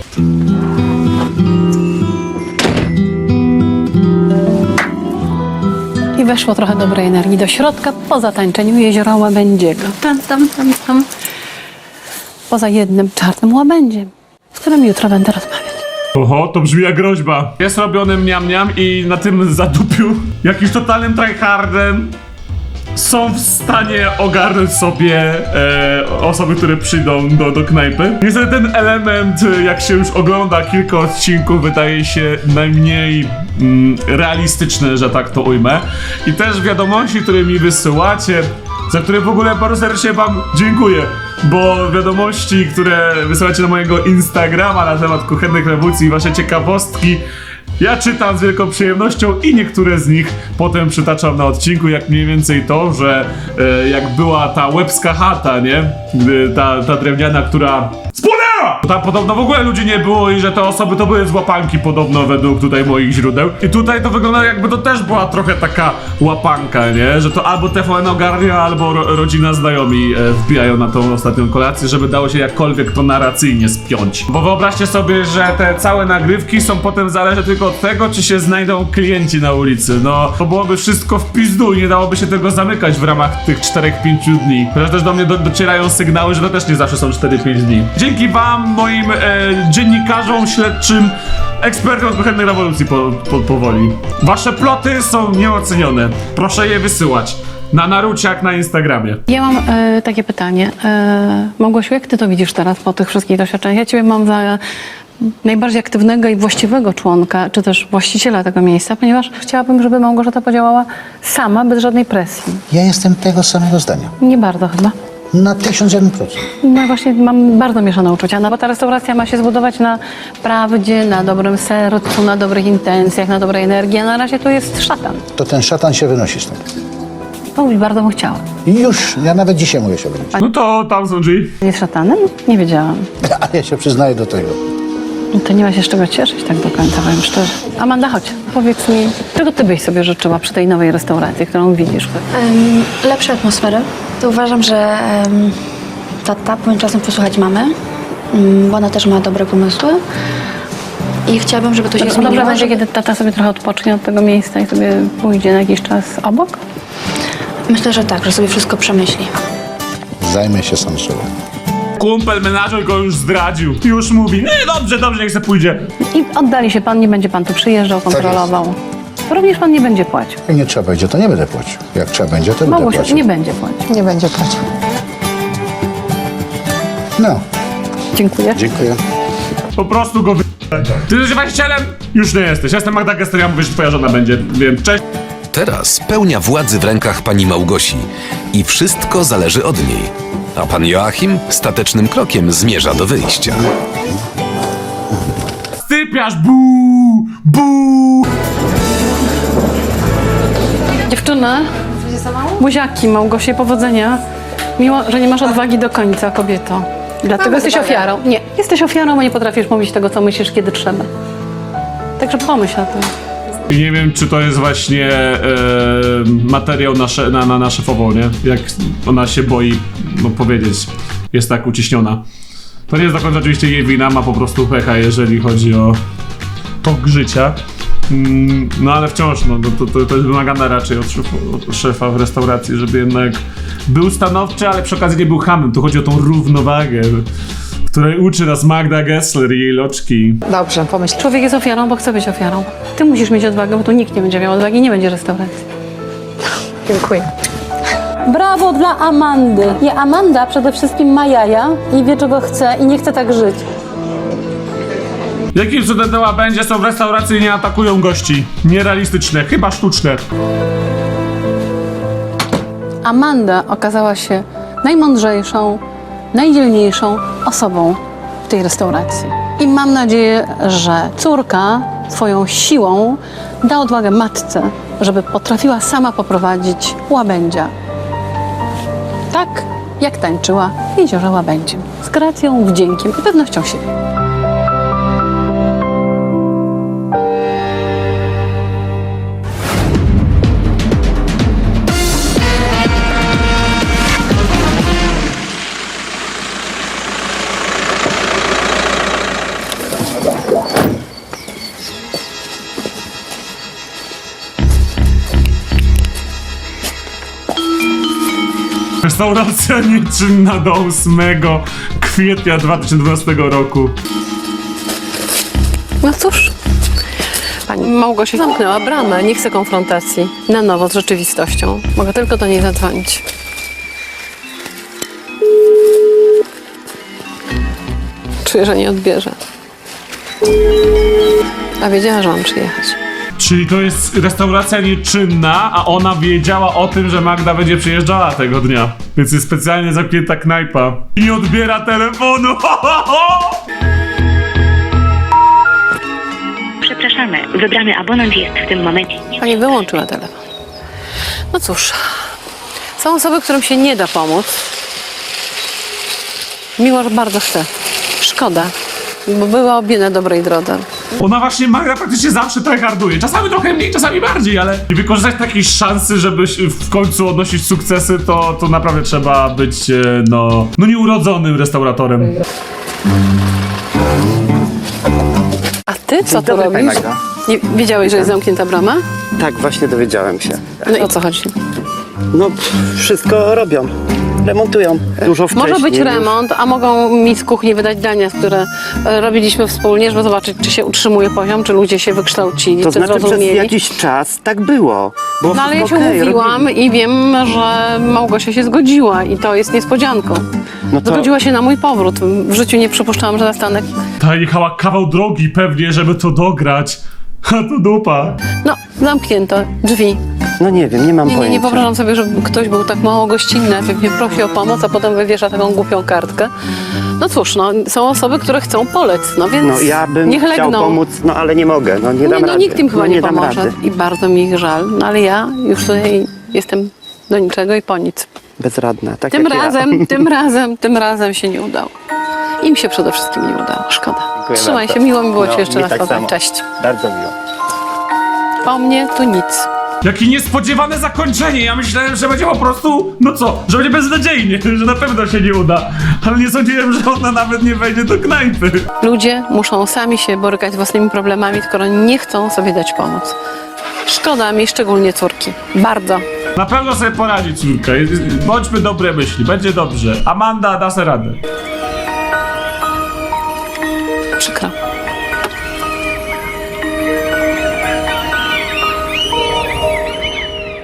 I weszło trochę dobrej energii do środka po zatańczeniu jeziora Łabędziego. Tam. Poza jednym czarnym łabędziem, z którym jutro będę rozmawiać. Oho, to brzmi jak groźba. Jest robiony mniam i na tym zadupiu jakimś totalnym tryhardem są w stanie ogarnąć sobie osoby, które przyjdą do knajpy. Niestety ten element, jak się już ogląda kilka odcinków, wydaje się najmniej realistyczny, że tak to ujmę. I też wiadomości, które mi wysyłacie, za które w ogóle bardzo serdecznie wam dziękuję, bo wiadomości, które wysyłacie na mojego Instagrama na temat kuchennych rewolucji i wasze ciekawostki, ja czytam z wielką przyjemnością i niektóre z nich potem przytaczam na odcinku, jak mniej więcej to, że jak była ta łebska chata, nie? Gdy ta drewniana, która spłonęła! Tam podobno w ogóle ludzi nie było i że te osoby to były z łapanki podobno według tutaj moich źródeł. I tutaj to wygląda jakby to też była trochę taka łapanka, nie? Że to albo TVN ogarnia, albo rodzina znajomi wbijają na tą ostatnią kolację, żeby dało się jakkolwiek to narracyjnie spiąć. Bo wyobraźcie sobie, że te całe nagrywki są potem zależne tylko od tego, czy się znajdą klienci na ulicy. No, to byłoby wszystko w pizdu i nie dałoby się tego zamykać w ramach tych 4-5 dni. Chociaż też do mnie docierają sygnały, że to też nie zawsze są 4-5 dni. Dzięki wam, moim dziennikarzom, śledczym, ekspertom od kuchennej rewolucji powoli. Wasze ploty są nieocenione. Proszę je wysyłać. Na Naruciak na Instagramie. Ja mam takie pytanie. Małgosiu, jak ty to widzisz teraz po tych wszystkich doświadczeniach? Ja ciebie mam za najbardziej aktywnego i właściwego członka, czy też właściciela tego miejsca, ponieważ chciałabym, żeby Małgorzata podziałała sama, bez żadnej presji. Ja jestem tego samego zdania. Nie bardzo chyba. Na 1001%. No właśnie mam bardzo mieszane uczucia, no bo ta restauracja ma się zbudować na prawdzie, na dobrym sercu, na dobrych intencjach, na dobrej energii, a na razie to jest szatan. To ten szatan się wynosi stąd. No bardzo bym chciała. I już, ja nawet dzisiaj mogę się wynieść. No to tam są drzwi. Jest szatanem? Nie wiedziałam. A ja się przyznaję do tego. No to nie ma się z czego cieszyć tak do końca, powiem szczerze. Amanda, chodź, powiedz mi, czego ty byś sobie życzyła przy tej nowej restauracji, którą widzisz? Lepszej atmosfery. To uważam, że tata powinien czasem posłuchać mamy, bo ona też ma dobre pomysły. I chciałabym, żeby to się zmieniło. Dobrze będzie, kiedy tata sobie trochę odpocznie od tego miejsca i sobie pójdzie na jakiś czas obok? Myślę, że tak, że sobie wszystko przemyśli. Zajmę się sam sobą. Kumpel, menadżer go już zdradził. Już mówi, no dobrze, niech se pójdzie. I oddali się pan, nie będzie pan tu przyjeżdżał, kontrolował. Również pan nie będzie płacił. Jak nie trzeba będzie, to nie będę płacił. Jak trzeba będzie, to będę Małgosiu, płacił. nie będzie płacił. Nie będzie płacił. No, Dziękuję. dziękuję. Po prostu go Ty jesteś właścicielem? Już nie jesteś. Ja jestem Magda Gessler, ja mówię, że twoja żona będzie. Wiem, cześć. Teraz pełnia władzy w rękach pani Małgosi i wszystko zależy od niej. A pan Joachim statecznym krokiem zmierza do wyjścia. Sypiasz, bu. Dziewczyny, buziaki, Małgosie, powodzenia. Miło, że nie masz odwagi do końca, kobieto. Dlatego jesteś ofiarą. Nie, jesteś ofiarą, bo nie potrafisz mówić tego, co myślisz, kiedy trzeba. Także pomyśl o tym. I nie wiem, czy to jest właśnie materiał na szefową, nie? Jak ona się boi, no powiedzieć, jest tak uciśniona. To nie jest do końca oczywiście jej wina, ma po prostu pecha, jeżeli chodzi o tok życia. No ale wciąż, no, to jest wymagane raczej od szefa w restauracji, żeby jednak był stanowczy, ale przy okazji nie był chamem. Tu chodzi o tą równowagę. której uczy nas Magda Gessler i jej loczki. Dobrze, pomyśl. Człowiek jest ofiarą, bo chce być ofiarą. Ty musisz mieć odwagę, bo tu nikt nie będzie miał odwagi i nie będzie restauracji. Dziękuję. Brawo dla Amandy. I Amanda przede wszystkim ma jaja i wie, czego chce i nie chce tak żyć. Jakim cudem te łabędzie są w restauracji i nie atakują gości? Nierealistyczne, chyba sztuczne. Amanda okazała się najmądrzejszą, najdzielniejszą osobą w tej restauracji. I mam nadzieję, że córka swoją siłą da odwagę matce, żeby potrafiła sama poprowadzić łabędzia. Tak, jak tańczyła w Jeziorze Łabędzim. Z gracją, wdziękiem i pewnością siebie. Restauracja nieczynna do 8 kwietnia 2012 roku. No cóż, pani Małgosia zamknęła bramę, nie chce konfrontacji na nowo z rzeczywistością. Mogę tylko do niej zadzwonić. Czuję, że nie odbierze. A wiedziała, że mam przyjechać. Czyli to jest restauracja nieczynna, a ona wiedziała o tym, że Magda będzie przyjeżdżała tego dnia. Więc jest specjalnie zamknięta knajpa. I nie odbiera telefonu. Przepraszamy, wybrany abonent jest w tym momencie. Pani wyłączyła telefon. No cóż, są osoby, którym się nie da pomóc. Mimo, że bardzo chcę. Szkoda, bo była obie na dobrej drodze. Ona właśnie, Magda praktycznie zawsze tryharduje. Czasami trochę mniej, czasami bardziej, ale wykorzystać takiej szansy, żeby w końcu odnosić sukcesy, to naprawdę trzeba być, no nieurodzonym restauratorem. A ty co tu robisz? Nie, wiedziałeś, że jest zamknięta brama? Tak, właśnie dowiedziałem się. No i o co chodzi? No, wszystko robią. Remontują. Dużo wcześniej. Może być już. remont, a mogą mi z kuchni wydać dania, które robiliśmy wspólnie, żeby zobaczyć, czy się utrzymuje poziom, czy ludzie się wykształcili, To czy znaczy przez zrozumieli. jakiś czas tak było. Było No ale ja się wszystko okej, umówiłam robili. i wiem, że Małgosia się zgodziła i to jest niespodzianką. No to Zgodziła się na mój powrót. W życiu nie przypuszczałam, że zastanę. Ta jechała kawał drogi pewnie, żeby to dograć. A to dupa. No, zamknięto drzwi. No nie wiem, nie mam Nie pojęcia. wyobrażam sobie, żeby ktoś był tak mało gościnny, efektnie prosi o pomoc, a potem wywiesza taką głupią kartkę. No cóż, no, są osoby, które chcą polec, no więc No ja bym niech chciał legną. pomóc, no ale nie mogę, no nie dam No rady. nikt im chyba no, nie dam pomoże rady. i bardzo mi ich żal, no ale ja już tutaj jestem do niczego i po nic. Bezradna, tak Tym jak razem, tym razem się nie udało. Im się przede wszystkim nie udało, szkoda. Dziękuję Trzymaj bardzo. się, miło mi było No, Cię jeszcze mi raz tak poznać. samo. Cześć. Bardzo miło. Po mnie tu nic. Jakie niespodziewane zakończenie! Ja myślałem, że będzie po prostu, no co, że będzie beznadziejnie, że na pewno się nie uda. Ale nie sądziłem, że ona nawet nie wejdzie do knajpy. Ludzie muszą sami się borykać z własnymi problemami, skoro nie chcą sobie dać pomóc. Szkoda mi szczególnie córki. Bardzo. Na pewno sobie poradzi córka. Bądźmy dobre myśli, będzie dobrze. Amanda da sobie radę. Przykro.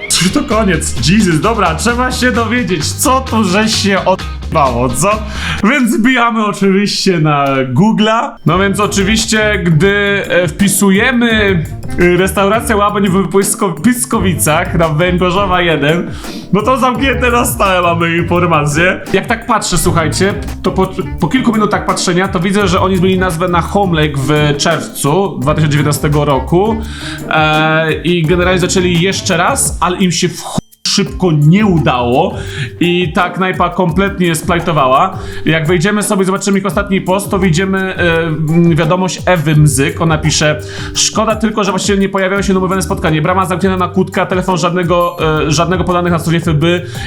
Czy to koniec? Jesus, dobra, trzeba się dowiedzieć, co tu żeś się odbało, co? Więc wbijamy oczywiście na Google'a. No więc oczywiście, gdy wpisujemy restauracja Łabędź w Pyskowicach na Węgorzowa 1, no to zamknięte na stałe mamy informację. Jak tak patrzę, słuchajcie, to po kilku minutach patrzenia to widzę, że oni zmienili nazwę na Home Lake w czerwcu 2019 roku i generalnie zaczęli jeszcze raz, ale im się szybko nie udało i ta knajpa kompletnie splajtowała. Jak wejdziemy sobie, zobaczymy ich ostatni post, to widzimy wiadomość Ewy Mzyk. Ona pisze: szkoda tylko, że właściwie nie pojawiało się umówione spotkanie. Brama zamknięta na kłódka, telefon żadnego podanych na stronie FB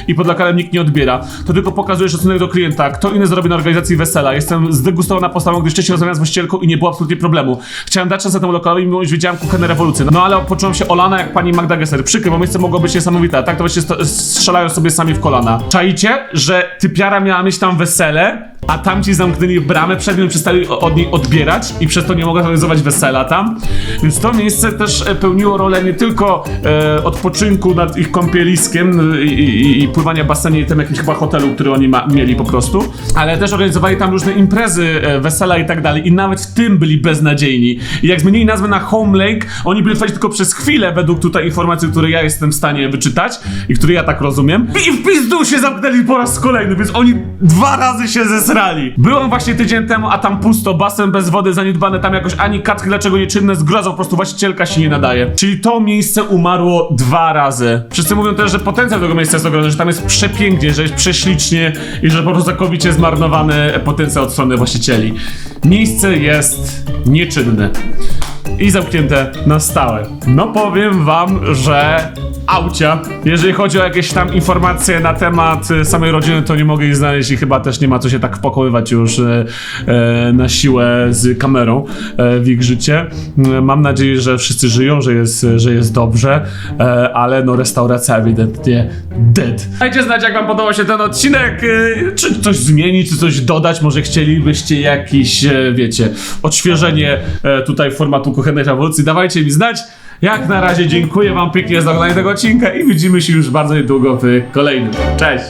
i pod lokalem nikt nie odbiera. To tylko pokazuje szacunek do klienta. Kto inny zrobi na organizacji wesela? Jestem zdegustowana postawą, gdyż wcześniej rozmawiałem z właścicielką i nie było absolutnie problemu. Chciałem dać szansę temu lokalowi, mimo iż wiedziałem kuchenę rewolucję. No ale poczułam się olana jak pani Magda Gessler. Przykre, bo miejsce mogło być niesamowite. Tak to właśnie strzelają sobie sami w kolana. Czaicie, że typiara miała mieć tam wesele, a tamci zamknęli bramę przed nią, przestali od niej odbierać i przez to nie mogła organizować wesela tam. Więc to miejsce też pełniło rolę nie tylko odpoczynku nad ich kąpieliskiem i pływania w basenie i tym jakimś chyba hotelu, który oni mieli po prostu, ale też organizowali tam różne imprezy, wesela i tak dalej i nawet w tym byli beznadziejni. I jak zmienili nazwę na Home Lake, oni byli otwarci tylko przez chwilę, według tutaj informacji, które ja jestem w stanie wyczytać i które ja tak rozumiem. I w pizdu się zamknęli po raz kolejny, więc oni 2 razy się zesrali. Byłem właśnie tydzień temu, a tam pusto, basen bez wody, zaniedbane, tam jakoś ani katki dlaczego nieczynne, zgroza, po prostu właścicielka się nie nadaje. Czyli to miejsce umarło 2 razy. Wszyscy mówią też, że potencjał tego miejsca jest ogromny, że tam jest przepięknie, że jest prześlicznie i że po prostu całkowicie zmarnowany potencjał od strony właścicieli. Miejsce jest nieczynne i zamknięte na stałe. No powiem wam, że aucia. Jeżeli chodzi o jakieś tam informacje na temat samej rodziny, to nie mogę ich znaleźć i chyba też nie ma co się tak wpakowywać już na siłę z kamerą w ich życie. Mam nadzieję, że wszyscy żyją, że jest dobrze, ale no restauracja ewidentnie dead. Dajcie znać, jak wam podobał się ten odcinek, czy coś zmienić, czy coś dodać, może chcielibyście jakiś, wiecie, odświeżenie tutaj formatu Kuchennej Rewolucji. Dawajcie mi znać. Jak na razie dziękuję wam pięknie za oglądanie tego odcinka i widzimy się już bardzo niedługo w kolejnym. Cześć!